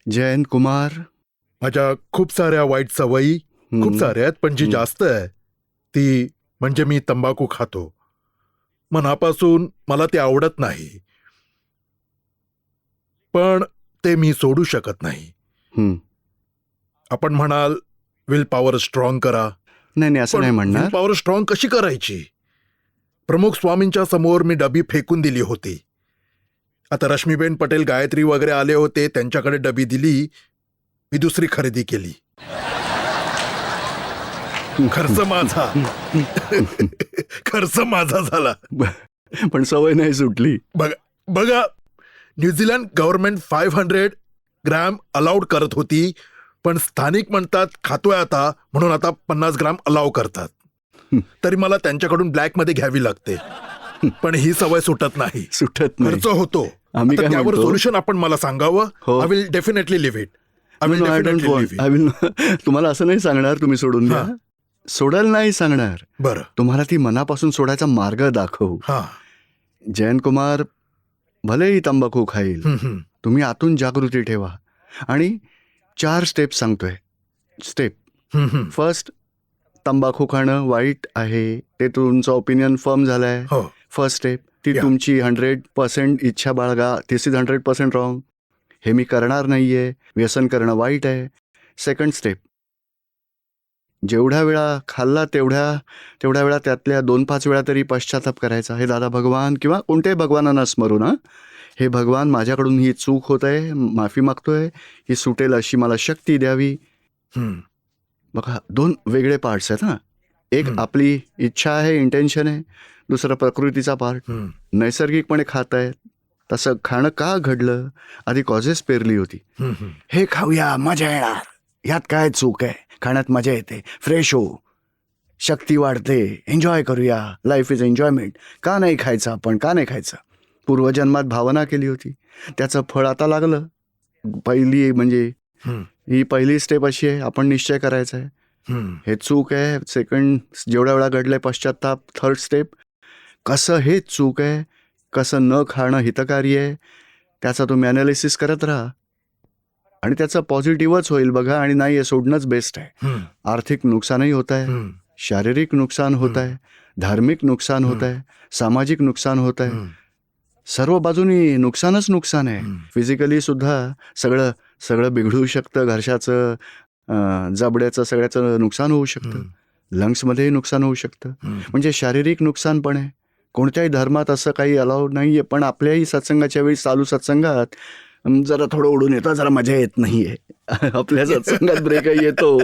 जयंत कुमार, माझ्या खूप साऱ्या वाईट सवयी खूप साऱ्या आहेत, पण जी जास्त आहे ती म्हणजे मी तंबाखू खातो. मनापासून मला ते आवडत नाही, पण ते मी सोडू शकत नाही. हं. आपण म्हणाल विल पॉवर स्ट्रॉंग करा, नाही नाही असं पण नाही विल म्हणणार. पॉवर स्ट्रॉंग कशी करायची? प्रमुख स्वामींच्या समोर मी डबी फेकून दिली होती. आता रश्मीबेन पटेल, गायत्री वगैरे आले होते, त्यांच्याकडे डबी दिली. मी दुसरी खरेदी केली. खर्च माझा खर्च माझा झाला. पण सवय नाही सुटली. बघा, न्यूझीलंड गव्हर्नमेंट 500 ग्रॅम अलाउड करत होती, पण स्थानिक म्हणतात खातोय आता म्हणून आता 50 ग्रॅम अलाउ करतात. तरी मला त्यांच्याकडून ब्लॅक मध्ये घ्यावी लागते, पण ही सवय सुटत नाही. सुटत नाही. खर्च होतो. आम्ही आता काय त्यावर म्हणतो? सोल्युशन आपण मला सांगावं. हो. I will definitely leave it. I will No, I don't definitely want. Leave I will तुम्हाला असं नाही सांगणार तुम्ही सोडून द्या. हां. सोडायला नाही सांगणार. बरं. तुम्हाला ती मनापासून सोडायचा मार्ग दाखवू. हा. जयंत कुमार भलेही तंबाखू खाईल, तुम्ही आतून जागृती ठेवा. आणि 4 स्टेप सांगतोय. स्टेप फर्स्ट, तंबाखू खाणं वाईट आहे ते तुमचं ओपिनियन फर्म झालंय. हो. फर्स्ट स्टेप ती Yeah. तुमची 100% इच्छा बाळगा. दिस इज 100% रॉंग. हे मी करणार नाहीये. व्यसन करणं वाईट आहे. सेकंड स्टेप, जेवढ्या वेळा खाल्ला तेवढ्या वेळा त्यातल्या 2-5 वेळा तरी पश्चाताप करायचा. हे दादा भगवान किंवा कोणत्याही भगवानांना स्मरून, हे भगवान माझ्याकडून ही चूक होत आहे, माफी मागतोय, ही सुटेल अशी मला शक्ती द्यावी. बघा 2 वेगळे पार्ट्स आहेत. एक आपली इच्छा आहे, इंटेन्शन आहे. दुसरा प्रकृतीचा पार्ट. नैसर्गिकपणे खात आहेत. तसं खाणं का घडलं? आधी कॉजेस पेरली होती. हे खाऊया, मजा येणार, यात काय चूक आहे? खाण्यात मजा येते, फ्रेश हो, शक्ती वाढते, एन्जॉय करूया, लाईफ इज एन्जॉयमेंट. का नाही खायचं आपण? का नाही खायचं? पूर्वजन्मात भावना केली होती, त्याचं फळ आता लागलं. पहिली म्हणजे ही पहिली स्टेप अशी आहे, आपण निश्चय करायचा आहे हे चूक आहे. सेकंड, जेवढ्या वेळा घडलंय पश्चाताप. थर्ड स्टेप, कसं हे चूक आहे, कसं न खाणं हितकारी आहे, त्याचा तुम्ही ॲनालिसिस करत राहा आणि त्याचं पॉझिटिव्हच होईल बघा. आणि नाही, हे सोडणंच बेस्ट आहे. आर्थिक नुकसानही होत आहे, शारीरिक नुकसान होत आहे, धार्मिक नुकसान होत आहे, सामाजिक नुकसान होत आहे, सर्व बाजूनी नुकसानच नुकसान आहे. फिजिकली सुद्धा सगळं बिघडू शकतं. घरच्याचं, जबड्याचं, सगळ्याचं नुकसान होऊ शकतं. लंग्समध्येही नुकसान होऊ शकतं. म्हणजे शारीरिक नुकसान पण आहे. कोणत्याही धर्मात असं काही अलाउड नाही आहे, पण आपल्याही सत्संगाच्या वेळी, चालू सत्संगात जरा थोडं उडून येतं, जरा मजा येत नाहीये. आपल्या सत्संगात ब्रेकही येतो.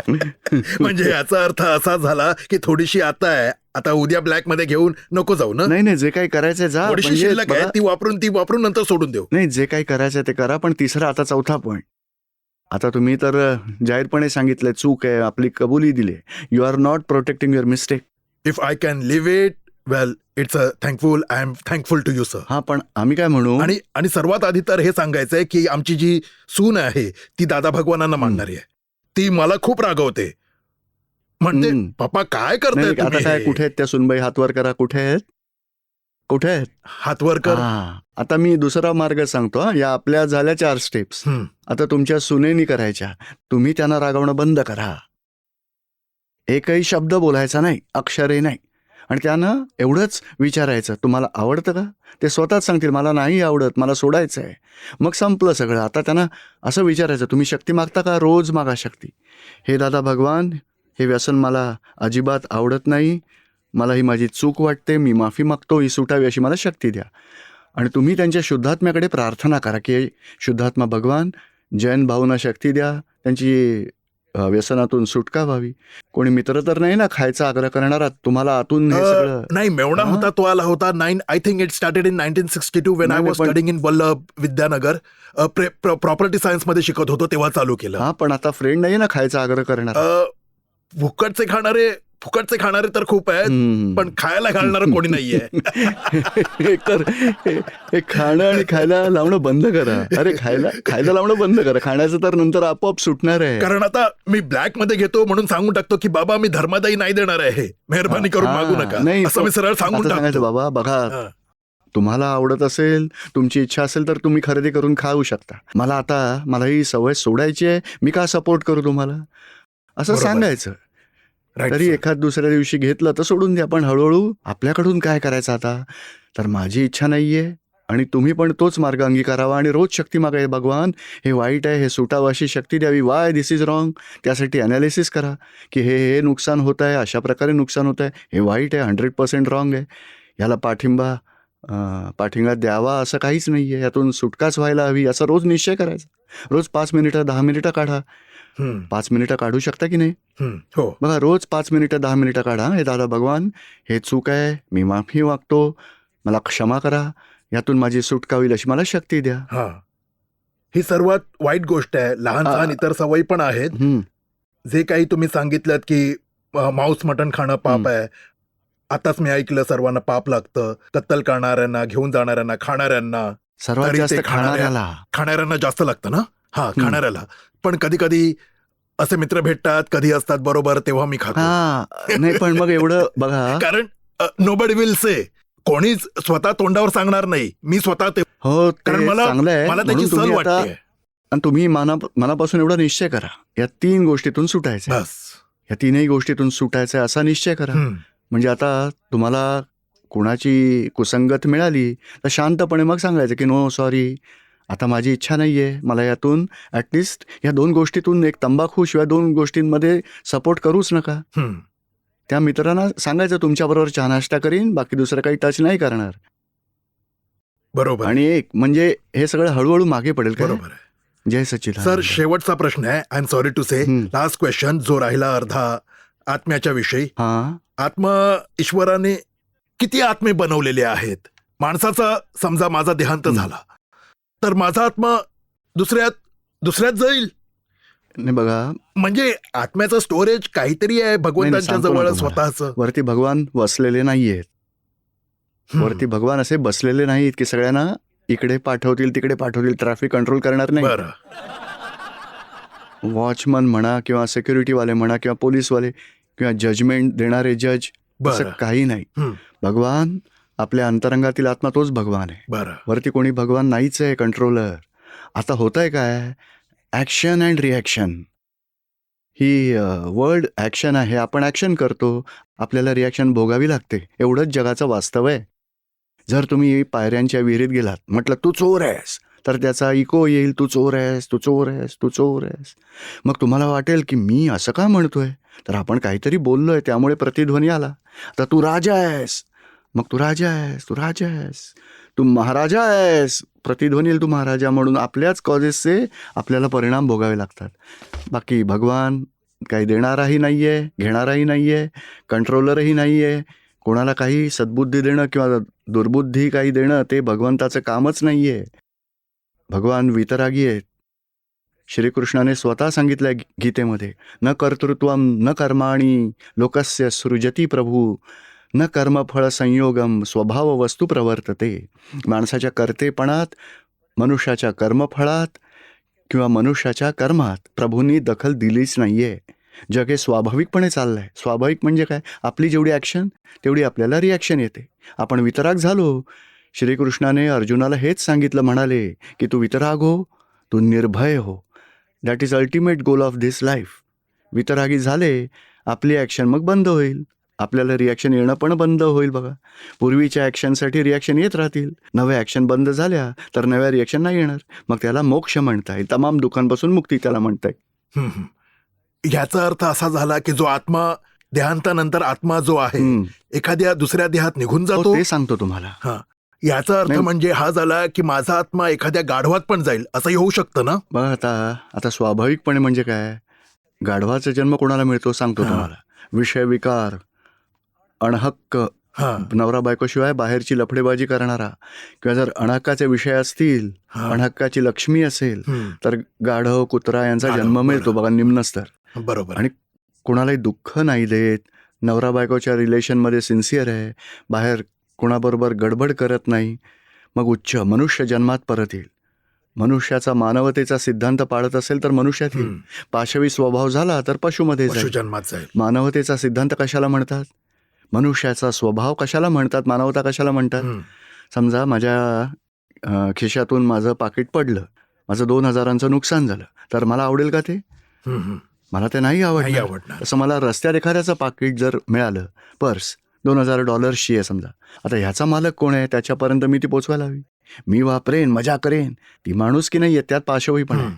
म्हणजे याचा अर्थ असा झाला की थोडीशी आता उद्या ब्लॅक मध्ये घेऊन नको जाऊ ना. नाही, जे काही करायचं जा. थोडीशी शिल्लक आहे, ती वापरून नंतर सोडून देऊ. नाही, जे काही करायचं ते करा. पण तिसरा, आता चौथा पॉईंट, आता तुम्ही तर जाहीरपणे सांगितलंय चूक आहे, आपली कबुली दिली. You are not protecting your mistake. If I can leave it, well, it's a thankful. I am thankful to you sir. हा, पण आम्ही काय म्हणू, आणि सर्वात आधी तर हे सांगायचंय की आमची जी सून आहे ती दादा भगवानांना मानणारी आहे. ती मला खूप रागवते, म्हणते पप्पा काय करताय आता तुम्ही काय, हे? कुठे आहेत त्या सुनबाई? हातवर करा. कुठे आहेत? हातवर कर. आता मी दुसरा मार्ग सांगतो. या आपल्या झाल्या 4 स्टेप्स. आता तुमच्या सुनेनी करायच्या. तुम्ही त्यांना रागवणं बंद करा. एकही शब्द बोलायचा नाही, अक्षरही नाही. आणि त्यांना एवढंच विचारायचं, तुम्हाला आवडतं का? ते स्वतःच सांगतील मला नाही आवडत, मला सोडायचं आहे. मग संपलं सगळं. आता त्यांना असं विचारायचं, तुम्ही शक्ती मागता का? रोज मागा शक्ती. हे दादा भगवान, हे व्यसन मला अजिबात आवडत नाही, मला ही माझी चूक वाटते, मी माफी मागतो, ही सुटावी अशी मला शक्ती द्या. आणि तुम्ही त्यांच्या शुद्धात्म्याकडे प्रार्थना करा की शुद्धात्मा भगवान, जैन भाऊंना शक्ती द्या, त्यांची व्यसनातून सुटका व्हावी. कोणी मित्र तर नाही ना खायचा आग्रह करणारा? तुम्हाला आतून हे सगळं नाही, मेवणा होता, तो आला होता. I think it started in 1962 when I was studying in Vallabh Vidyanagar. Property science मध्ये शिकत होतो तेव्हा चालू केलं. हा, पण आता फ्रेंड नाही ना खायचा आग्रह करणार. फुकटचे खाणारे तर खूप आहेत, पण खायला घालणारं कोणी नाहीये. हे खाणं आणि खायला लावणं बंद करा. अरे खायला लावणं बंद करा. खाण्याचं तर नंतर आपोआप सुटणार आहे. कारण आता मी ब्लॅक मध्ये घेतो म्हणून सांगून टाकतो की बाबा मी धर्मादायी नाही देणार आहे, मेहरबानी करून मागू नका, असं मी सरळ सांगून टाकतो. बाबा बघा, तुम्हाला आवडत असेल, तुमची इच्छा असेल तर तुम्ही खरेदी करून खाऊ शकता. मला ही सवय सोडायची आहे, मी का सपोर्ट करू तुम्हाला, असं बरोबर. सांगायचं. राईट तरी सर. एखाद दुसऱ्या दिवशी घेतलं तर सोडून द्या, पण हळूहळू आपल्याकडून काय करायचं आता, तर माझी इच्छा नाहीये आणि तुम्ही पण तोच मार्ग अंगीकारावा आणि रोज शक्ती मागाय, भगवान हे वाईट आहे, हे सुटावं, अशी शक्ती द्यावी, वाय दिस इज रॉंग. त्यासाठी अनालिसिस करा की हे नुकसान होत आहे, अशा प्रकारे नुकसान होत आहे, हे वाईट आहे, 100% रॉंग आहे, ह्याला पाठिंबा द्यावा असं काहीच नाही आहे, यातून सुटकाच व्हायला हवी, असा रोज निश्चय करायचा. रोज 5 मिनिटं 10 मिनिटं काढा. 5 मिनिटं काढू शकता की नाही? हो. बघा, रोज 5 मिनिटं 10 मिनिटं काढा. हे दादा भगवान, हे चूक आहे, मी माफी मागतो, मला क्षमा करा, यातून माझी सुटका होईल अशी मला शक्ती द्या. हा, ही सर्वात वाईट गोष्ट आहे. लहान सहान इतर सवयी पण आहेत. जे काही तुम्ही सांगितलं की मांस मटण खाणं पाप आहे, आताच मी ऐकलं सर्वांना पाप लागतं, कत्तल करणाऱ्यांना, घेऊन जाणाऱ्यांना, खाणाऱ्यांना. सर्वात तरी जास्त ते खाणाऱ्यांना जास्त लागतं ना. हा, खाणाऱ्याला. पण कधी कधी असे मित्र भेटतात, कधी असतात बरोबर, तेव्हा मी खातो. नाही, पण मग एवढं बघा, कारण नोबडी विल से, कोणीच स्वतः तोंडावर सांगणार नाही, मी स्वतः ते. हो, कारण मला चांगलं आहे, त्याची म्हणून सल तुम्ही आता वाटते. आणि तुम्ही मनापासून एवढा निश्चय करा, या 3 गोष्टीतून सुटायचं, बस. या 3ही गोष्टीतून सुटायचं असा निश्चय करा. म्हणजे आता तुम्हाला कुणाची कुसंगत मिळाली तर शांतपणे मग सांगायचं की नो सॉरी, आता माझी इच्छा नाहीये, मला यातून ॲटलिस्ट या 2 गोष्टीतून, एक तंबाखू शिवाय 2 गोष्टींमध्ये सपोर्ट करूच नका. त्या मित्रांना सांगायचं तुमच्याबरोबर चहा नाश्ता करीन, बाकी दुसरं काही टच नाही करणार. बरोबर. आणि एक म्हणजे हे सगळं हळूहळू मागे पडेल का? बरोबर आहे. जय सच्चिदानंद. सर, शेवटचा प्रश्न आहे. I am sorry to say, last question, जो राहिला अर्धा आत्म्याच्या विषयी. आत्मा, ईश्वराने किती आत्मे बनवलेले आहेत? माणसाचा समजा माझा देहांत झाला तर माझा आत्मा दुसऱ्यात जाईल. नाही बघा, म्हणजे आत्म्याचं स्टोरेज काहीतरी आहे भगवंतांच्या जवळ स्वतःच. वरती भगवान बसलेले नाहीयेत. वरती भगवान असे बसलेले नाहीत की सगळ्यांना इकडे पाठवतील तिकडे पाठवतील, ट्रॅफिक कंट्रोल करणार नाही. बरं. वॉचमन म्हणा किंवा सिक्युरिटीवाले म्हणा किंवा पोलीसवाले किंवा जजमेंट देणारे जज, असं काही नाही. भगवान आपल्या अंतरंगातील आत्मा, तोच भगवान आहे. बरं. वरती कोणी भगवान नाहीच आहे कंट्रोलर. आता होतंय काय, action and reaction. He world action आहे, आपण ॲक्शन करतो, आपल्याला रिॲक्शन भोगावी लागते, एवढंच जगाचं वास्तव आहे. जर तुम्ही पायऱ्यांच्या विहिरीत गेलात, म्हटलं तू चोर आहेस, तर त्याचा इको येईल, तू चोर आहेस, तू चोर आहेस, तू चोर आहेस. मग तुम्हाला वाटेल की मी असं का म्हणतोय, तर आपण काहीतरी बोललोय त्यामुळे प्रतिध्वनी आला. तर तू राजा आहेस, मग तू राजा आहेस, तू राजा आहेस, तू महाराजा आहेस, प्रतिध्वनी येईल तू महाराजा, म्हणून आपल्याच कॉजेसचे आपल्याला परिणाम भोगावे लागतात. बाकी भगवान काही देणाराही नाही आहे, घेणाराही नाही आहे, कंट्रोलरही नाही आहे. कोणाला काही सद्बुद्धी देणं किंवा दुर्बुद्धी काही देणं ते भगवंताचं कामच नाही आहे. भगवान वितरागी आहेत. श्रीकृष्णाने स्वतः सांगितलंय गीतेमध्ये, न कर्तृत्वम न कर्माणी लोकस्य सृजती प्रभू, न कर्मफळ संयोगम स्वभाव वस्तू प्रवर्तते. माणसाच्या कर्तेपणात, मनुष्याच्या कर्मफळात किंवा मनुष्याच्या कर्मात प्रभूंनी दखल दिलीच नाहीये. जग हे स्वाभाविकपणे चाललंय. स्वाभाविक म्हणजे काय, आपली जेवढी ॲक्शन तेवढी आपल्याला रिॲक्शन येते. आपण वितराग झालो. श्रीकृष्णाने अर्जुनाला हेच सांगितलं, म्हणाले की तू वितराग हो, तू निर्भय हो. That is ultimate goal of this life. वितरागी झाले, आपली ॲक्शन मग बंद होईल, आपल्याला रिॲक्शन येणं पण बंद होईल. बघा, पूर्वीच्या ॲक्शनसाठी रिॲक्शन येत राहतील, नव्या ॲक्शन बंद झाल्या तर नव्या रिॲक्शन नाही येणार. मग त्याला मोक्ष म्हणता येईल, तमाम दुःखांपासून मुक्ती त्याला म्हणता येईल. याचा अर्थ असा झाला की जो आत्मा, देहांतानंतर आत्मा जो आहे एखाद्या दुसऱ्या देहात निघून जातो, ते सांगतो तुम्हाला. याचा अर्थ म्हणजे हा झाला की माझा आत्मा एखाद्या गाढवात पण जाईल, असंही होऊ शकतं ना. बघा, आता स्वाभाविकपणे म्हणजे काय, गाढवाचा जन्म कोणाला मिळतो सांगतो तुम्हाला. विषय विकार, अणहक्क, नवरा बायकोशिवाय बाहेरची लफडेबाजी करणारा, किंवा जर अणहक्काचे विषय असतील, अणहक्काची लक्ष्मी असेल, तर गाढव, कुत्रा यांचा जन्म मिळतो. बघा, निम्न स्तर. बरोबर. आणि कोणालाही दुःख नाही देत, नवरा बायकोच्या रिलेशनमध्ये सिन्सिअर आहे, बाहेर कोणाबरोबर गडबड करत नाही, मग उच्च मनुष्य जन्मात परत येईल. मनुष्याचा मानवतेचा सिद्धांत पाळत असेल तर मनुष्यात येईल. पाशवी स्वभाव झाला तर पशुमध्ये जाईल. मानवतेचा सिद्धांत कशाला म्हणतात, मनुष्याचा स्वभाव कशाला म्हणतात, मानवता कशाला म्हणतात, समजा माझ्या खिशातून माझं पाकीट पडलं, माझं 2,000चं नुकसान झालं, तर मला आवडेल का ते? मला ते नाही नाही आवडणार. आवडणार. तसं मला रस्त्यात एखाद्याचं पाकीट जर मिळालं, पर्स $2,000ची आहे समजा, आता ह्याचा मालक कोण आहे, त्याच्यापर्यंत मी ती पोचवायला हवी. मी वापरेन, मजा करेन, ती माणुसकी नाही आहे, त्यात पाशवी पण आहे.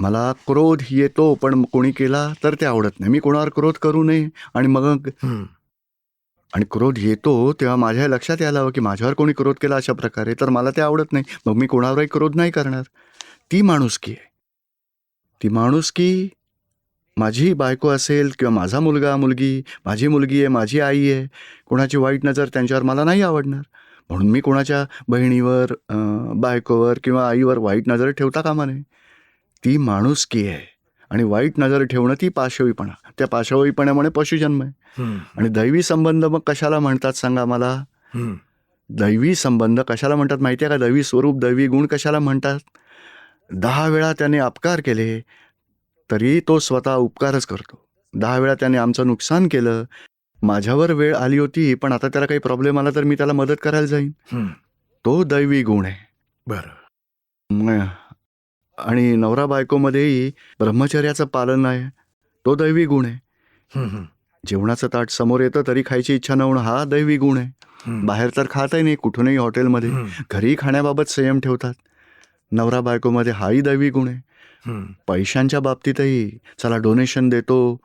मला क्रोध येतो, पण कोणी केला तर ते आवडत नाही. मी कोणावर क्रोध करू नये. आणि मग आणि क्रोध येतो तेव्हा माझ्या लक्षात यायला हवं की माझ्यावर कोणी क्रोध केला अशा प्रकारे, तर मला ते आवडत नाही. मग मी कोणावरही क्रोध नाही करणार. ती माणुसकी आहे. ती माणुसकी माझी बायको असेल किंवा माझा मुलगा मुलगी, माझी मुलगी आहे, माझी आई आहे, कोणाची वाईट नजर त्यांच्यावर मला नाही आवडणार. म्हणून मी कोणाच्या बहिणीवर, बायकोवर किंवा आईवर वाईट नजर ठेवता कामा नये. ती माणुसकी आहे. आणि वाईट नजर ठेवणं ती पाशवीपणा. त्या पाशवीपणामुळे पशुजन्म आहे. आणि दैवी संबंध मग कशाला म्हणतात सांगा मला? दैवी संबंध कशाला म्हणतात माहिती आहे का? दैवी स्वरूप, दैवी गुण कशाला म्हणतात? 10 वेळा त्याने अपकार केले तरी तो स्वतः उपकारच करतो. 10 वेळा त्याने आमचं नुकसान केलं, माझ्यावर वेळ आली होती, पण आता त्याला काही प्रॉब्लेम आला तर मी त्याला मदत करायला जाईन. तो दैवी गुण आहे. बरं. आणि नवरा बायकोमध्येही ब्रह्मचर्याचं पालन आहे, तो दैवी गुण आहे. जेवणाचं ताट समोर येतं तरी खायची इच्छा न होणं, हा दैवी गुण आहे. बाहेर तर खातही नाही, कुठूनही हॉटेलमध्ये, घरी खाण्याबाबत संयम ठेवतात. नवरा बायकोमध्ये हाही दैवी गुण आहे. पैशांच्या बाबतीतही चला डोनेशन देतो,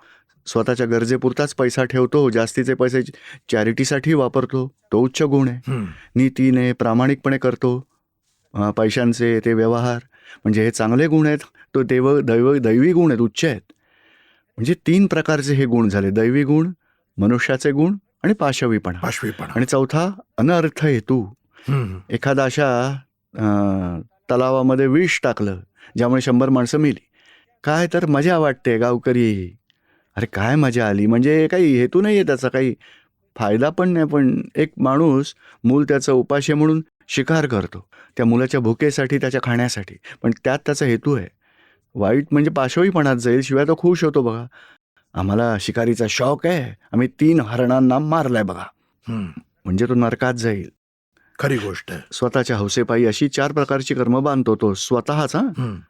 स्वतःच्या गरजेपुरताच पैसा ठेवतो, जास्तीचे पैसे चॅरिटीसाठी वापरतो, तो उच्च गुण आहे. नीतीने प्रामाणिकपणे करतो पैशांचे ते व्यवहार, म्हणजे हे चांगले गुण आहेत. तो दैवी गुण आहेत, उच्च आहेत. म्हणजे 3 प्रकारचे हे गुण झाले: दैवी गुण, मनुष्याचे गुण आणि पाशवीपणा. आणि चौथा अनर्थ हेतू. एखादा अशा तलावामध्ये विष टाकलं ज्यामुळे 100 माणसं मेली. काय तर मजा वाटते, गावकरी अरे काय मजा आली, म्हणजे काही हेतू नाही आहे त्याचा, काही फायदा पण नाही. पण एक माणूस, मूल त्याचं उपाशी म्हणून शिकार करतो, त्या मुलाच्या भुकेसाठी, त्याच्या खाण्यासाठी, पण त्यात त्याचा हेतू आहे. वाईट म्हणजे पाशवीपणात जाईल, शिवाय तो खुश होतो. बघा, आम्हाला शिकारीचा शौक आहे, आम्ही 3 हरणांना मारलाय बघा, म्हणजे तो नरकात जाईल. खरी गोष्ट आहे. स्वतःच्या हौसेपायी अशी 4 प्रकारची कर्म बांधतो तो स्वतःच.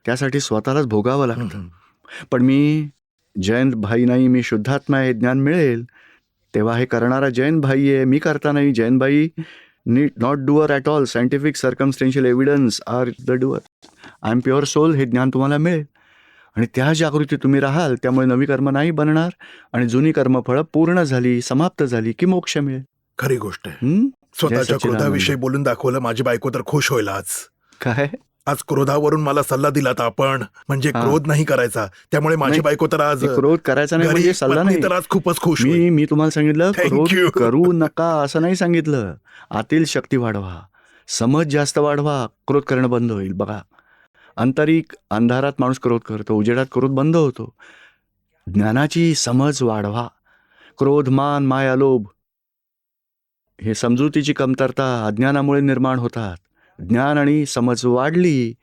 त्यासाठी स्वतःलाच भोगावं लागतं. पण मी जयंत भाई नाही, मी शुद्धात्मा आहे, ज्ञान मिळेल तेव्हा हे करणारा जयंत भाई आहे, मी करता नाही. जयंत भाई not doer at all. Scientific circumstantial evidence are the doer. I am pure soul. हे ज्ञान तुम्हाला मिळेल आणि त्या जागृती तुम्ही राहाल, त्यामुळे नवी कर्म नाही बनणार आणि जुनी कर्मफळं पूर्ण झाली, समाप्त झाली की मोक्ष मिळेल. खरी गोष्ट आहे. स्वतःच्या क्रोधाविषयी बोलून दाखवलं. माझी बायको तर खुश होईल आज. काय आज क्रोधावरून मला सल्ला दिलात आपण, म्हणजे क्रोध नाही करायचा. त्यामुळे माझी बायको तर आज क्रोध करायचा नाही म्हणजे सल्ला नाही. तर आज खूपच खुश. मी तुम्हाला सांगितलं क्रोध करू नका असं नाही सांगितलं. आतील शक्ती वाढवा, समज जास्त वाढवा, क्रोध करणं बंद होईल. बघा, आंतरिक अंधारात माणूस क्रोध करतो, उजेडात क्रोध बंद होतो. ज्ञानाची समज वाढवा. क्रोध, मान, माया, लोभ हे समजुतीची कमतरता अज्ञानामुळे निर्माण होतात. ज्ञान आणि समज वाढली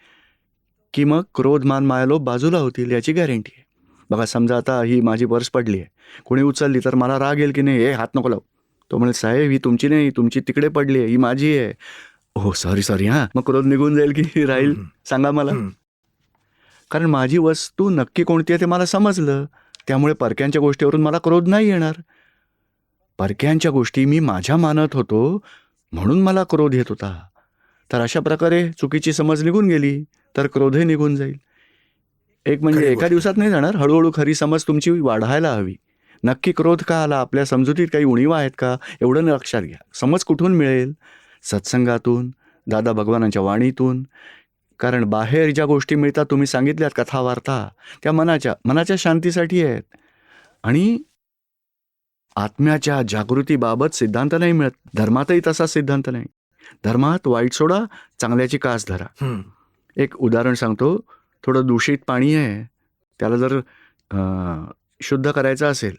की मग क्रोध, मान, माया, लोभ बाजूला होतील, याची गॅरंटी आहे. बघा, समजा आता ही माझी पर्स पडली आहे, कोणी उचलली तर मला राग येईल की नाही? हे हात नको लाव. तो म्हणेल, साहेब ही तुमची नाही, तुमची तिकडे पडली आहे, ही माझी आहे. हो सॉरी हां. मग क्रोध निघून जाईल की राहील सांगा मला? कारण माझी वस्तू नक्की कोणती आहे ते मला समजलं, त्यामुळे परक्यांच्या गोष्टीवरून मला क्रोध नाही येणार. परक्यांच्या गोष्टी मी माझ्या मानत होतो म्हणून मला क्रोध येत होता. तर अशा प्रकारे चुकीची समज निघून गेली तर क्रोधही निघून जाईल. एक म्हणजे एका दिवसात नाही जाणार, हळूहळू खरी समज तुमची वाढायला हवी. नक्की क्रोध का आला, आपल्या समजुतीत काही उणीवा आहेत का, एवढं लक्षात घ्या. समज कुठून मिळेल? सत्संगातून, दादा भगवानांच्या वाणीतून. कारण बाहेर ज्या गोष्टी मिळतात, तुम्ही सांगितल्यात कथा वार्ता, त्या मनाच्या शांतीसाठी आहेत. आणि आत्म्याच्या जागृतीबाबत सिद्धांत नाही मिळत. धर्मातही तसा सिद्धांत नाही. धर्मात वाईट सोडा, चांगल्याची कास धरा. एक उदाहरण सांगतो. थोडं दूषित पाणी आहे, त्याला जर शुद्ध करायचं असेल,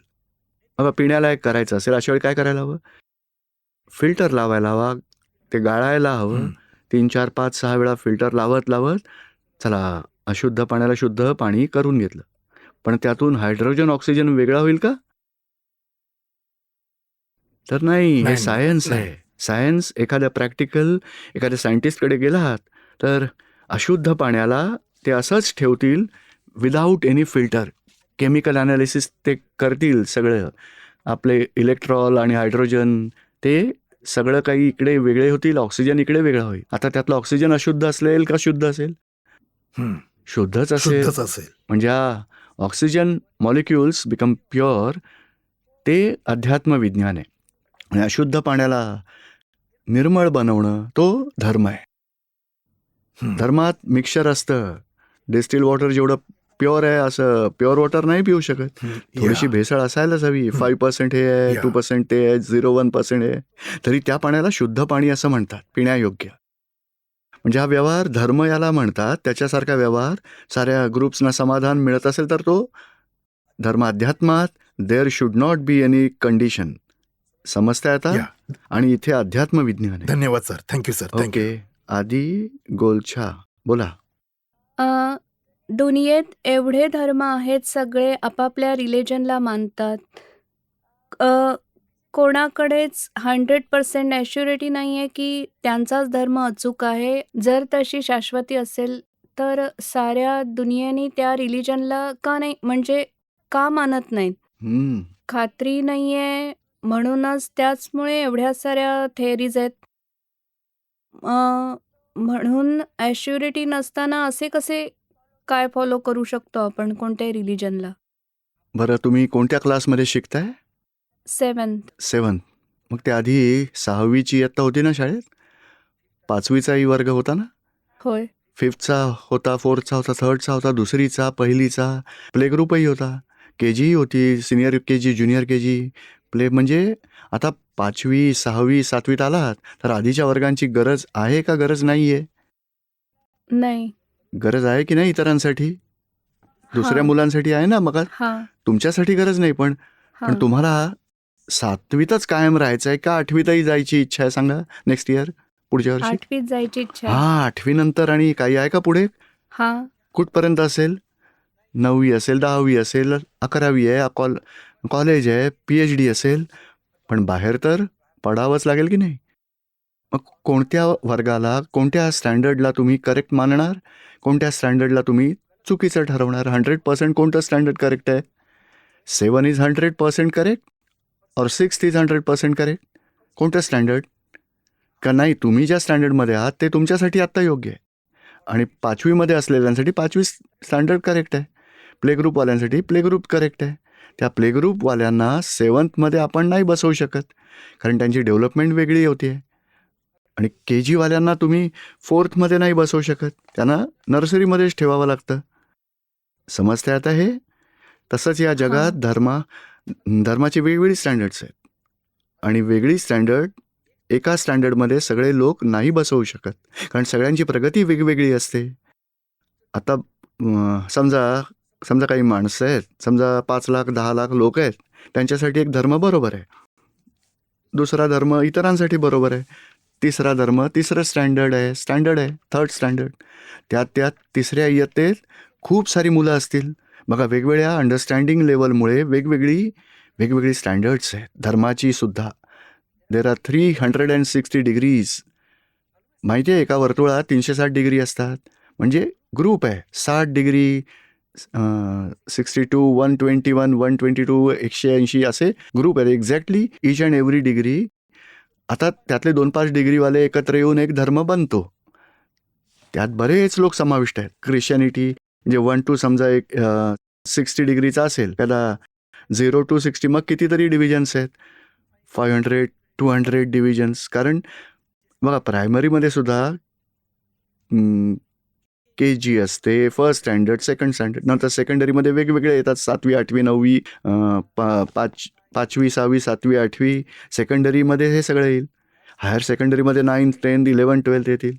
बघा पिण्यालायक करायचं असेल, अशा वेळी काय करायला हवं? फिल्टर लावायला हवा, ते गाळायला हवं. 3, 4, 5, 6 वेळा फिल्टर लावत चला अशुद्ध पाण्याला शुद्ध पाणी करून घेतलं. पण त्यातून हायड्रोजन, ऑक्सिजन वेगळा होईल का? तर नाही. हे सायन्स आहे. सायन्स एखाद्या सायंटिस्टकडे गेलात तर अशुद्ध पाण्याला ते असंच ठेवतील without any filter. Chemical analysis ते करतील सगळं. आपले इलेक्ट्रॉल आणि हायड्रोजन ते सगळं काही इकडे वेगळे होतील, ऑक्सिजन इकडे वेगळा होईल. आता त्यातलं ऑक्सिजन अशुद्ध असेल का शुद्ध असेल? हम्म, शुद्धच असेल. शुद्धच असेल. म्हणजे ऑक्सिजन मॉलिक्युल्स बिकम प्युअर, ते अध्यात्म विज्ञान आहे. आणि अशुद्ध पाण्याला निर्मळ बनवणं तो धर्म आहे. हम्म, धर्मात मिक्सचर असतं. डिस्टिल वॉटर जेवढं प्युअर आहे असं प्युअर वॉटर नाही पिऊ शकत. हम्म, थोडीशी या. भेसळ असायलाच हवी. 5% हे आहे, या. 2% ते आहे, 0.1% हे आहे. तरी त्या पाण्याला शुद्ध पाणी असं म्हणतात, पिण्यायोग्य. म्हणजे हा व्यवहार धर्म याला म्हणतात. त्याच्यासारखा व्यवहार साऱ्या ग्रुप्सना समाधान मिळत असेल तर तो धर्म. अध्यात्मात there should not be any condition. समजतंय आता? या. आणि इथे अध्यात्म विज्ञान आहे. धन्यवाद sir. Thank you sir. Thank you. Okay. Adi Golchha बोला. दुनियेत एवढे धर्म आहेत, सगळे आपापल्या रिलिजनला मानतात. कोणाकडेच 100% ॲश्युरिटी नाही आहे की त्यांचाच धर्म अचूक आहे. जर तशी शाश्वती असेल तर साऱ्या दुनियेने त्या रिलिजनला का नाही, म्हणजे का मानत नाहीत? हम्म. खात्री नाही आहे, म्हणूनच त्याचमुळे एवढ्या साऱ्या थेअरीज आहेत. म्हणून ॲश्युरिटी नसताना असे कसे काय फॉलो करू शकतो आपण कोणत्याही रिलिजनला? बरं, तुम्ही कोणत्या क्लासमध्ये शिकताय? 7th. 7th. मग ते आधी 6वीची इयत्ता होती ना शाळेत? 5वीचाही वर्ग होता ना? होय. 5thचा होता, 4thचा होता, 3rdचा होता, 2रीचा, 1लीचा. प्ले ग्रुपही होता, KG होती, senior KG, junior KG. Play म्हणजे आता 5वी, 6वी, 7वीत आलात तर आधीच्या वर्गांची गरज आहे का गरज नाही आहे? नाही. गरज आहे की नाही इतरांसाठी? दुसऱ्या हां. मुलांसाठी आहे ना. मग हां. तुमच्यासाठी गरज नाही. पण हां. तुम्हाला 7वीतच कायम राहायचं आहे का 8वीतही जायची इच्छा आहे? सांगा. नेक्स्ट इयर, पुढच्या वर्षी. 8वीत जायची इच्छा आहे. हां, 8वी नंतर आणि काही आहे का पुढे? हां. कुठपर्यंत असेल? 9वी असेल, 10वी असेल, 11वी आहे, कॉलेज आहे, PhD असेल. पण बाहेर तर पडावंच लागेल की नाही? मग कोणत्या वर्गाला, कोणत्या स्टँडर्डला तुम्ही करेक्ट मानणार? कोणत्या स्टँडर्डला तुम्ही चुकीचं ठरवणार? 100% कोणतं स्टँडर्ड करेक्ट आहे? 7 इज 100% करेक्ट और 6 इज 100% करेक्ट? कोणतं स्टँडर्ड? का नाही, तुम्ही ज्या स्टँडर्डमध्ये आहात ते तुमच्यासाठी आत्ता योग्य आहे. आणि 5वीमध्ये असलेल्यांसाठी 5वी स्टँडर्ड करेक्ट आहे. प्ले ग्रुपवाल्यांसाठी प्ले ग्रुप करेक्ट आहे. त्या प्ले ग्रुपवाल्यांना 7thमध्ये आपण नाही बसवू शकत, कारण त्यांची डेव्हलपमेंट वेगळी होती आहे. आणि KGवाल्यांना तुम्ही 4thमध्ये नाही बसवू शकत, त्यांना नर्सरीमध्येच ठेवावं लागतं. समजते आता हे? तसंच या जगात धर्माची वेगवेगळी स्टँडर्ड्स आहेत. आणि वेगळी स्टँडर्ड एका स्टँडर्डमध्ये सगळे लोक नाही बसवू शकत, कारण सगळ्यांची प्रगती वेगवेगळी असते. आता समजा काही माणसं आहेत, समजा 5 लाख 10 लाख लोक आहेत, त्यांच्यासाठी एक धर्म बरोबर आहे, दुसरा धर्म इतरांसाठी बरोबर आहे, तिसरा धर्म तिसरं स्टँडर्ड आहे, 3rd स्टँडर्ड. त्यात तिसऱ्या इयत्तेत खूप सारी मुलं असतील. बघा, वेगवेगळ्या अंडरस्टँडिंग लेवलमुळे वेगवेगळी स्टँडर्ड्स आहेत धर्माची सुद्धा. There are 360 degrees. माहिती आहे, एका वर्तुळात 360 डिग्री असतात. म्हणजे ग्रुप आहे, 60 डिग्री, 62, 121, 122, 180 असे ग्रुप आहेत. Exactly each and every degree. आता त्यातले 2-5 डिग्रीवाले एकत्र येऊन एक धर्म बनतो. त्यात बरेच लोक समाविष्ट आहेत. ख्रिश्चनिटी म्हणजे 1 to समजा एक 60 डिग्रीचा असेल, त्याला 0 to 60 मग कितीतरी डिव्हिजन्स आहेत, 500, 200 डिव्हिजन्स. कारण बघा, प्रायमरीमध्ये सुद्धा KG असते, 1st स्टँडर्ड, 2nd स्टँडर्ड. नंतर सेकंडरीमध्ये वेगवेगळे येतात, 7वी, 8वी, 9वी, 5वी, 6वी, 7वी, 8वी. सेकंडरीमध्ये हे सगळं येईल. Higher सेकंडरीमध्ये 9th, 10th, 11th, 12th येतील.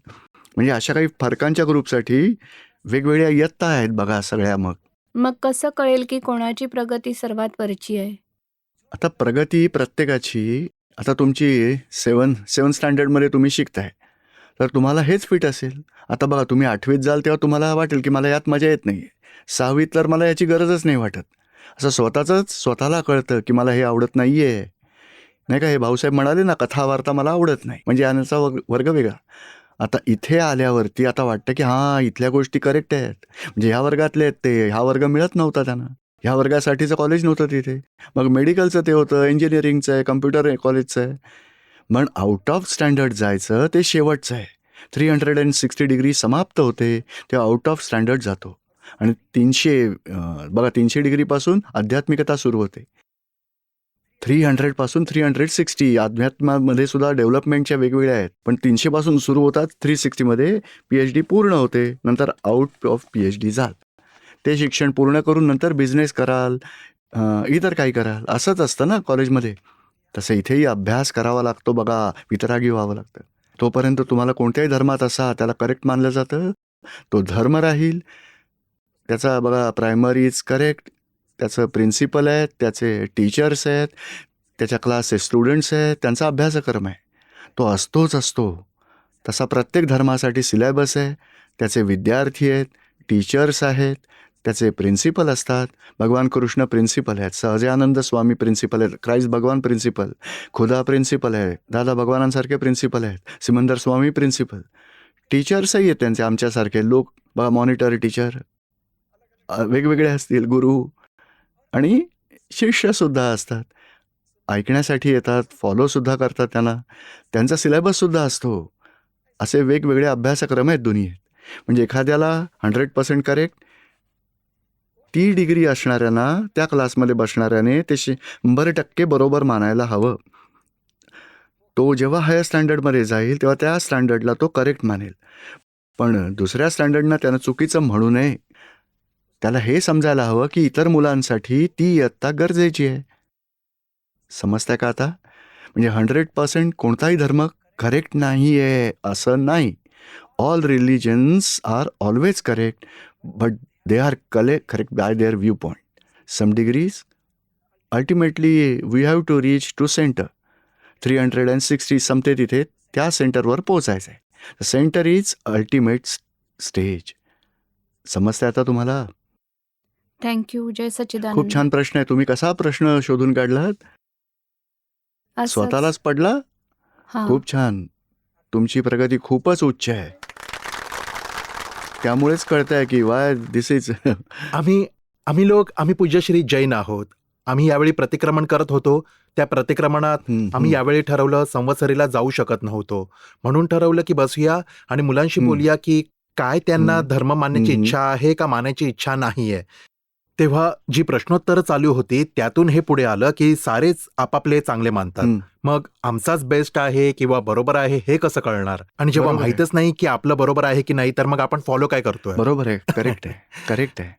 म्हणजे अशा काही फरकांच्या ग्रुपसाठी वेगवेगळ्या इयत्ता आहेत बघा सगळ्या. मग कसं कळेल की कोणाची प्रगती सर्वात वरची आहे? आता प्रगती प्रत्येकाची, आता तुमची 7th स्टँडर्डमध्ये तुम्ही शिकताय तर तुम्हाला हेच फिट असेल. आता बघा, तुम्ही 8वीत जाल तेव्हा तुम्हाला वाटेल की मला यात मजा येत नाही आहे. 6वीत तर मला याची गरजच नाही वाटत. असं स्वतःला कळतं की मला हे आवडत नाही आहे. नाही का, हे भाऊसाहेब म्हणाले ना, कथा वार्ता मला आवडत नाही, म्हणजे याचा वर्ग वेगळा. आता इथे आल्यावरती आता वाटतं की हां, इथल्या गोष्टी करेक्ट आहेत, म्हणजे ह्या वर्गातले आहेत ते, हा वर्ग मिळत नव्हता त्यांना, ह्या वर्गासाठीचं कॉलेज नव्हतं तिथे. मग मेडिकलचं ते होतं, इंजिनिअरिंगचं आहे, कम्प्युटर कॉलेजचं आहे. पण आउट ऑफ स्टँडर्ड जायचं ते शेवटचं आहे. 360 डिग्री समाप्त होते तेव्हा आउट ऑफ स्टँडर्ड जातो आणि 300 डिग्रीपासून आध्यात्मिकता सुरू होते. 300 पासून 360 अध्यात्मामध्ये सुद्धा डेव्हलपमेंटच्या वेगवेगळ्या आहेत, पण 300 पासून सुरू होतात, 360 मध्ये PhD पूर्ण होते, नंतर आउट ऑफ PhD जाल. ते शिक्षण पूर्ण करून नंतर बिझनेस कराल, इतर काही कराल, असंच असतं ना कॉलेजमध्ये. तसं इथेही अभ्यास करावा लागतो बघा, वितरागी व्हावं लागतं. तोपर्यंत तुम्हाला कोणत्याही धर्मात असा त्याला करेक्ट मानलं जातं, तो धर्म राहील. त्याचा बघा प्रायमरी इज करेक्ट, त्याचं प्रिन्सिपल आहेत, त्याचे टीचर्स आहेत, त्याच्या क्लासचे स्टुडंट्स आहेत, त्यांचा अभ्यासक्रम आहे, तो असतोच असतो. तसा प्रत्येक धर्मासाठी सिलेबस आहे, त्याचे विद्यार्थी आहेत, टीचर्स आहेत, त्याचे प्रिन्सिपल असतात. भगवान कृष्ण प्रिन्सिपल आहेत, सहजानंद स्वामी प्रिन्सिपल आहेत, क्राइस्ट भगवान प्रिन्सिपल, खुदा प्रिन्सिपल आहे, दादा भगवानांसारखे प्रिन्सिपल आहेत, सिमंदर स्वामी प्रिन्सिपल. टीचर्सही आहेत त्यांचे आमच्यासारखे लोक बघा, मॉनिटर टीचर वेगवेगळे असतील, गुरु आणि शिष्यसुद्धा असतात, ऐकण्यासाठी येतात, फॉलोसुद्धा करतात त्यांना, त्यांचा सिलेबससुद्धा असतो. असे वेगवेगळे अभ्यासक्रम आहेत दुनियेत. म्हणजे एखाद्याला 100% करेक्ट, ती डिग्री असणाऱ्यांना, त्या क्लासमध्ये बसणाऱ्याने ते 100% बरोबर मानायला हवं. तो जेव्हा हायर स्टँडर्डमध्ये जाईल तेव्हा त्या स्टँडर्डला तो करेक्ट मानेल, पण दुसऱ्या स्टँडर्डना त्यानं चुकीचं म्हणू नये. त्याला हे समजायला हवं की इतर मुलांसाठी ती इयत्ता गरजेची आहे. समजताय का आता? म्हणजे 100% कोणताही धर्म करेक्ट नाही आहे असं नाही. All religions are always correct, but they are correct by their view point. Some degrees ultimately we have to reach to centre. 360 संपते तिथे, त्या सेंटरवर पोचायचं आहे. Centre is ultimate stage. समजते आता तुम्हाला? थँक्यू. जय खूप सच्चिदानंद. छान प्रश्न आहे. तुम्ही कसा प्रश्न शोधून काढलात? असंच. स्वतःलाच पडला? हां. खूप छान. तुमची प्रगती खूपच उच्च आहे. त्यामुळेच कळतंय की वाय दिस इज आम्ही पूज्यश्री जैन आहोत. आम्ही यावेळी प्रतिक्रमण करत होतो. त्या प्रतिक्रमणात आम्ही यावेळी ठरवलं संवत्सरीला जाऊ शकत नव्हतो, म्हणून ठरवलं की बसूया आणि मुलांशी बोलूया की काय त्यांना धर्म मानण्याची इच्छा आहे का मानायची इच्छा नाहीये. तेव्हा जी प्रश्नोत्तरं चालू होती त्यातून हे पुढे आलं की सारेच आपापले चांगले मानतात. मग आमचाच बेस्ट आहे किंवा बरोबर आहे हे कसं कळणार? आणि जेव्हा बरोबर आहे. माहीतच नाही की आपलं बरोबर आहे की नाही, तर मग आपण फॉलो काय करतोय? बरोबर आहे. करेक्ट आहे. करेक्ट आहे.